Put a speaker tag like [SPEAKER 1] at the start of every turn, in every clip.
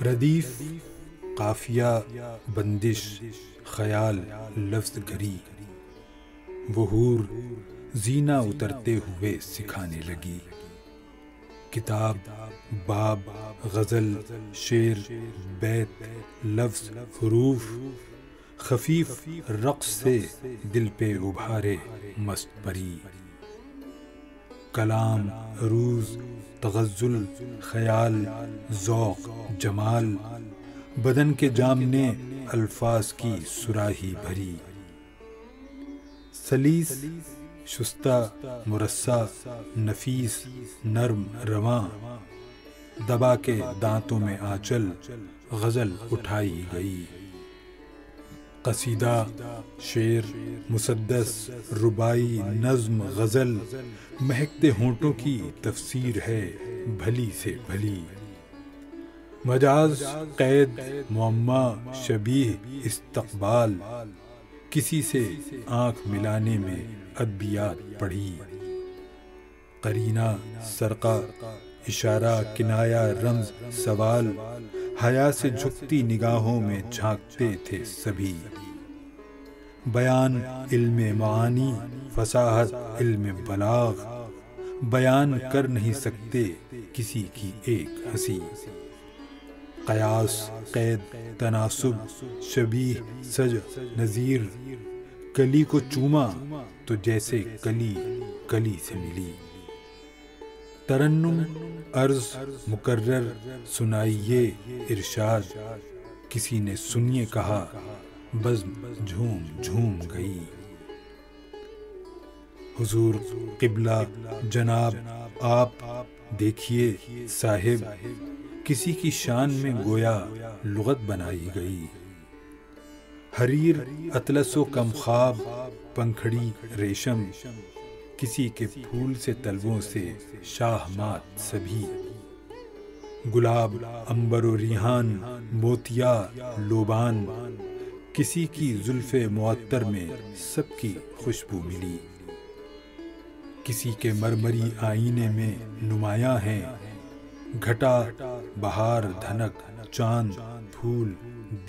[SPEAKER 1] ردیف، قافیہ، بندش، خیال، لفظ گری، وہ حور زینہ اترتے ہوئے سکھانے لگی۔ کتاب، باب، غزل، شعر، بیت، لفظ، حروف، خفیف رقص سے دل پہ ابھارے مست پری۔ کلام، عروض، تغزل، خیال، ذوق، جمال، بدن کے جام نے الفاظ کی صراحی بھری۔ سلیس، شستہ، مرصع، نفیس، نرم، رواں، دبا کے دانتوں میں آنچل، غزل اٹھائی گئی۔ قصیدہ، شعر، مسدس، ربائی، نظم، غزل، مہکتے ہونٹوں کی تفسیر ہے بھلی سے بھلی۔ مجاز، قید، معما، شبیہ، استقبال، کسی سے آنکھ ملانے میں ادبیات پڑھی۔ قرینہ، سرقہ، اشارہ، کنایہ، رمز، سوال، حیا سے جھکتی نگاہوں میں جھانکتے تھے سبھی۔ بیان، علم معانی، فصاحت، علم بلاغ، بیان کر نہیں سکتے کسی کی ایک ہنسی۔ قیاس، قید، تناسب، شبیہ، سج، نظیر، کلی کو چوما تو جیسے کلی کلی سے ملی۔ ترنم، عرض، مکرر، سنائیے، ارشاد، کسی نے سنیے کہا، بزم جھوم جھوم گئی۔ حضور، قبلہ، جناب، آپ، دیکھیے، صاحب، کسی کی شان میں گویا لغت بنائی گئی۔ حریر، اطلس و کمخواب، پنکھڑی، ریشم، کسی کے پھول سے طلبوں سے شاہ مات سبھی۔ گلاب، عنبر و ریحان، موتیا، لوبان، کسی کی زلف معطر میں سب کی خوشبو ملی۔ کسی کے مرمری آئینے میں نمایاں ہیں گھٹا، بہار، دھنک، چاند، پھول،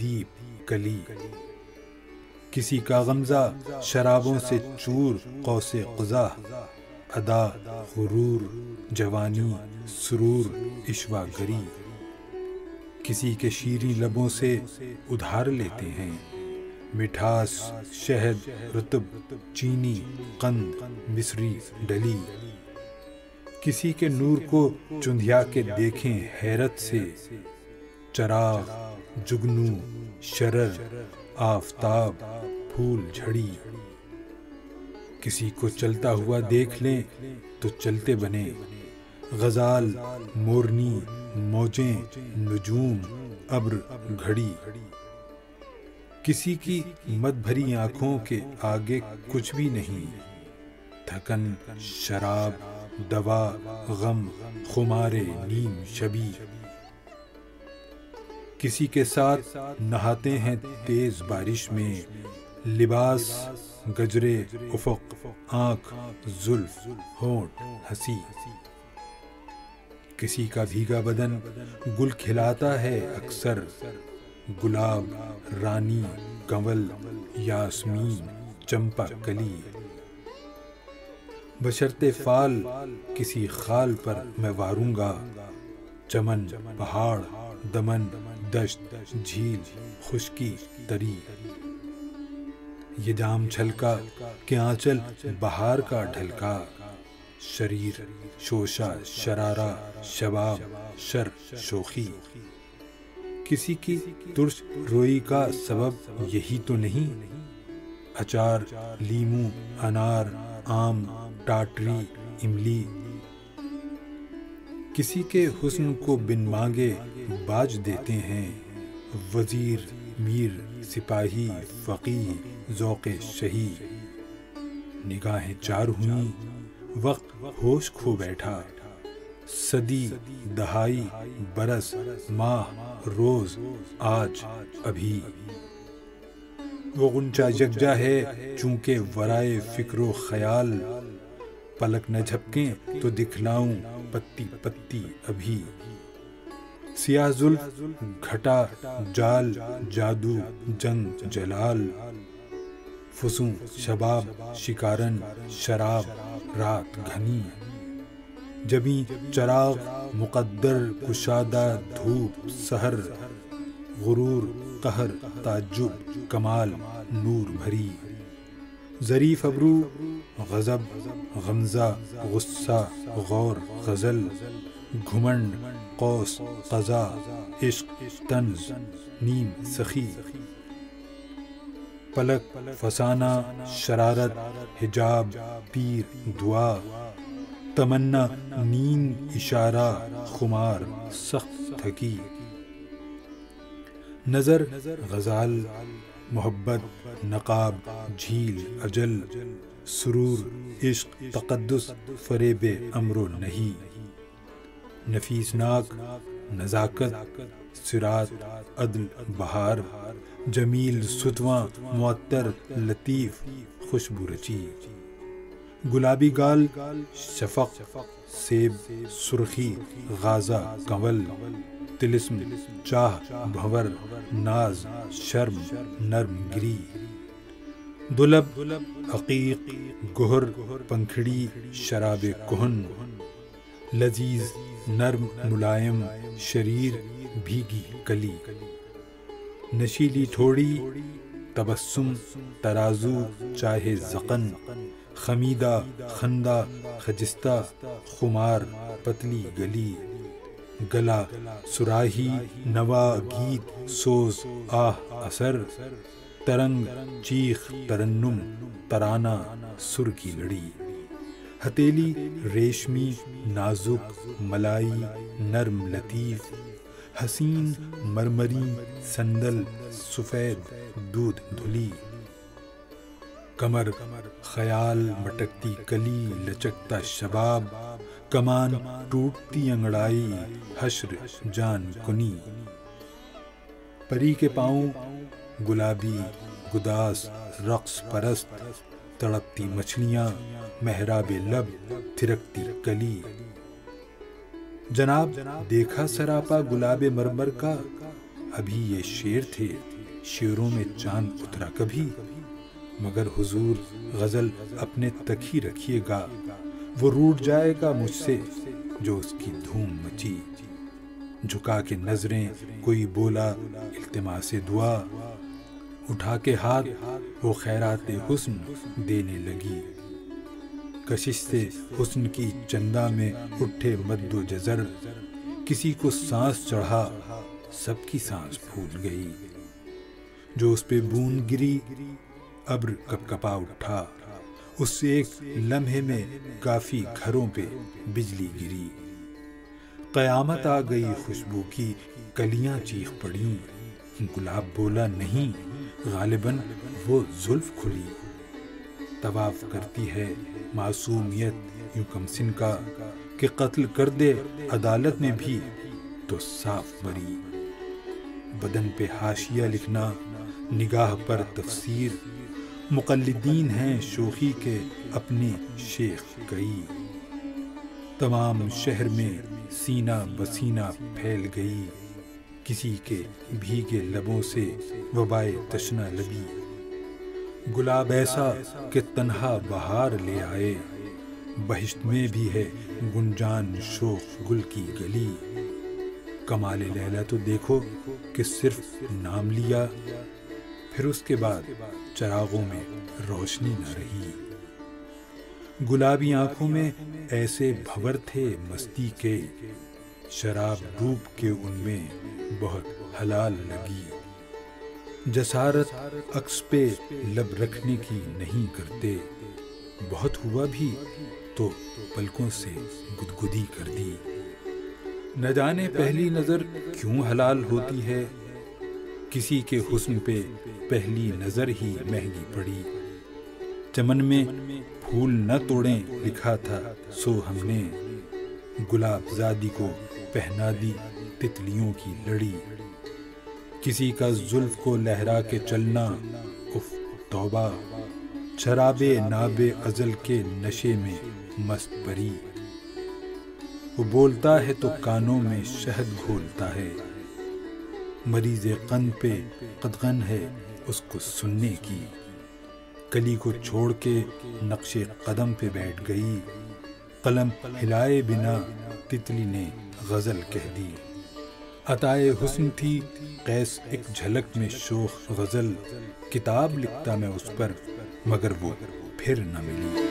[SPEAKER 1] دیپ، کلی۔ کسی کا غمزہ شرابوں سے چور، قوس قزح، ادا، غرور، جوانی، سرور، عشوہ گری۔ کسی کے شیریں لبوں سے ادھار لیتے ہیں مٹھاس، شہد، رطب، چینی، قند، مصری، ڈلی۔ کسی کے نور کو چندھیا کے دیکھیں حیرت سے، چراغ، جگنو، شرر، آفتاب، پھول جھڑی۔ کسی کو چلتا ہوا دیکھ لیں تو چلتے بنے غزال، مورنی، موجیں، نجوم، ابر، گھڑی۔ کسی کی مد بھری آنکھوں کے آگے کچھ بھی نہیں، تھکن، شراب، دوا، غم، خمار نیم شبی۔ کسی کے ساتھ نہاتے ہیں تیز بارش میں، لباس، گجرے، افق، آنکھ، زلف، ہونٹ، ہنسی۔ کسی کا بھیگا بدن گل کھلاتا ہے اکثر، گلاب، رانی، کنول، یاسمین، چمپا کلی۔ بشرط فال کسی خال پر میں واروں گا، چمن، پہاڑ، دمن، دشت، جھیل، خشکی، تری۔ یہ جام چھلکا کہ آنچل بہار کا ڈھلکا، شریر، شوشہ، شرارہ، شباب، شر، شوخی۔ کسی کی ترش روئی کا سبب یہی تو نہیں، اچار، لیموں، انار، آم، ٹاٹری، املی۔ کسی کے حسن کو بن مانگے باج دیتے ہیں وزیر، میر، سپاہی، فقیہ، ذوق شہی۔ نگاہیں چار ہوئیں، وقت ہوش کھو بیٹھا، صدی، دہائی، برس، ماہ، روز، آج، ابھی۔ وہ غنچہ یکجا ہے چونکہ ورائے فکر و خیال، پلک نہ جھپکیں تو دکھلاؤں پتی پتی ابھی۔ سیاہ زلف گھٹا جال جادو جنگ جلال، فسوں شباب شکارن شراب رات گھنی، جبیں چراغ مقدر کشادہ دھوپ سحر، غرور قہر تعجب کمال نور بھری، ظریف ابرو غضب غمزہ غصہ غور غزل، گھمنڈ قوس قضا عشق طنز نیم سخی، پلک فسانہ شرارت حجاب پیر دعا، تمنا نیند اشارہ خمار سخت تھکی، نظر غزال محبت نقاب جھیل اجل، سرور عشق تقدس فریب امر و نہی، نفیس ناک نزاکت صراط عدل بہار، جمیل ستواں معطر لطیف خوشبو رچی، گلابی گال شفق سیب سرخی غازہ کنول، طلسم چاہ بھنور ناز شرم نرم گری، دلب عقیق گہر پنکھڑی شراب کہن، لذیذ نرم ملائم شریر بھیگی کلی، نشیلی ٹھوڑی تبسم ترازو چاہے زقن، خمیدہ خندہ خجستہ خمار پتلی گلی، گلا سراہی نوا گیت سوز آہ اثر، ترنگ چیخ ترنم ترانہ سر کی لڑی، ہتیلی ریشمی نازک ملائی نرم لطیف، حسین مرمری سندل سفید دودھ دھلی، کمر خیال مٹکتی کلی لچکتا شباب، کمان ٹوٹتی انگڑائی حشر جان کنی، پری کے پاؤں گلابی گداس رقص پرست، تڑپتی مچھلیاں محراب لب تھرکتی کلی، جناب دیکھا سراپا گلاب مرمر کا، ابھی یہ شعر تھے شعروں میں چاند اترا کبھی، مگر حضور غزل اپنے تک ہی رکھیے گا، وہ روٹ جائے گا مجھ سے جو اس کی دھوم مچی، جھکا کے نظریں کوئی بولا التماس دعا، اٹھا کے ہاتھ وہ خیرات حسن دینے لگی، کشش سے حسن کی چندہ میں اٹھے مد و جزر، کسی کو سانس چڑھا سب کی سانس پھول گئی، جو اس پہ بوند گری ابر کپ کپا اٹھا، اس سے ایک لمحے میں کافی گھروں پہ بجلی گری، قیامت آ گئی خوشبو کی کلیاں چیخ پڑیں، گلاب بولا نہیں غالباً وہ زلف کھلی، طواف کرتی ہے معصومیت یوں کمسن کا، کہ قتل کر دے عدالت میں بھی تو صاف بری، بدن پہ حاشیہ لکھنا نگاہ پر تفسیر، مقلدین ہیں شوخی کے اپنے شیخ کئی، تمام شہر میں سینہ بسینہ پھیل گئی، کسی کے بھیگے لبوں سے وبائے تشنہ لگی، گلاب ایسا کہ تنہا بہار لے آئے، بہشت میں بھی ہے گنجان شوخ گل کی گلی، کمال لیلا تو دیکھو کہ صرف نام لیا، پھر اس کے بعد چراغوں میں روشنی نہ رہی، گلابی آنکھوں میں ایسے بھور تھے مستی کے، شراب ڈوب کے ان میں بہت حلال لگی، جسارت عکس پہ لب رکھنے کی نہیں کرتے، بہت ہوا بھی تو پلکوں سے گدگدی کر دی، نہ جانے پہلی نظر کیوں حلال ہوتی ہے، کسی کے حسن پہ پہلی نظر ہی مہنگی پڑی، چمن میں پھول نہ توڑیں لکھا تھا سو ہم نے، گلاب زادی کو پہنا دی تتلیوں کی لڑی، کسی کا زلف کو لہرا کے چلنا اف توبہ، شراب ناب ازل کے نشے میں مست پری، وہ بولتا ہے تو کانوں میں شہد گھولتا ہے، مریض قن پہ قدغن ہے اس کو سننے کی، کلی کو چھوڑ کے نقش قدم پہ بیٹھ گئی، قلم ہلائے بنا تتلی نے غزل کہہ دی۔ عطائے حسن تھی قیس ایک جھلک میں شوخ غزل، کتاب لکھتا میں اس پر مگر وہ پھر نہ ملی۔